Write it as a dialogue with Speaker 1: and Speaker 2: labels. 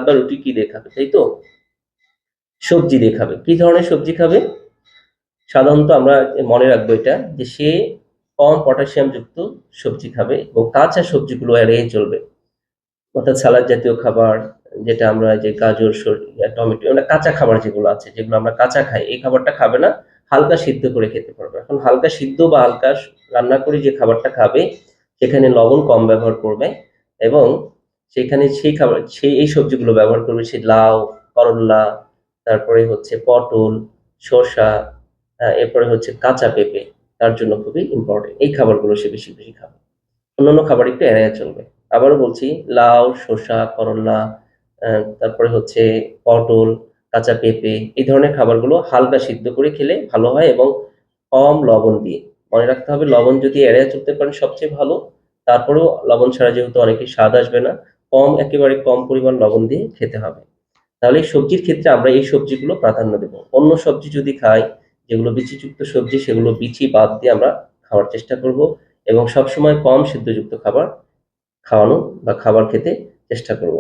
Speaker 1: বা রুটি কি দিয়ে খাবে, তাই তো? সবজি দিয়ে খাবে। কি ধরনের সবজি খাবে? সাধারণত আমরা মনে রাখবো এটা যে সে কম পটাশিয়াম যুক্ত সবজি খাবে এবং কাঁচা সবজিগুলো এড়িয়ে চলবে। অর্থাৎ সালাদ জাতীয় খাবার, যেটা আমরা যে গাজর, টমেটো, মানে কাঁচা খাবার যেগুলো আছে, যেগুলো আমরা কাঁচা খাই, এই খাবারটা খাবে না। হালকা সিদ্ধ করে খেতে পারবে। এখন হালকা সিদ্ধ বা হালকা রান্না করে যে খাবারটা খাবে, সেখানে লবণ কম ব্যবহার করবে এবং সেখানে এই সবজিগুলো ব্যবহার করবে। সে লাউ, করল্লা, তারপরে হচ্ছে পটল, শসা, এরপরে হচ্ছে কাঁচা পেঁপে, তার জন্য খুবই ইম্পোর্টেন্ট। এই খাবারগুলো সে বেশি, বেশি খাবে। অন্যান্য খাবার একটু এড়াইয়া চলবে। আবারও বলছি, লাউ, শসা, করল্লা, আ তারপরে হচ্ছে পটল, কাঁচা পেঁপে, এই ধরনের খাবারগুলো হালকা সিদ্ধ করে খেলে ভালো হয় এবং কম লবণ দিয়ে। মনে রাখতে হবে, লবণ যদি এড়াইয়া চলতে পারেন সবচেয়ে ভালো। তারপরেও লবণ ছাড়া যেহেতু অনেকের স্বাদ আসবে না, একেবারে কম পরিমাণ লবণ দিয়ে খেতে হবে। তাহলে সবজির ক্ষেত্রে আমরা এই সবজিগুলো প্রাধান্য দেব। অন্য সবজি যদি খাই, যেগুলো বিচিযুক্ত সবজি, সেগুলো বিচি বাদ দিয়ে আমরা খাওয়ার চেষ্টা করব এবং সবসময় কম সিদ্ধযুক্ত খাবার খাওয়ানো বা খাবার খেতে চেষ্টা করব।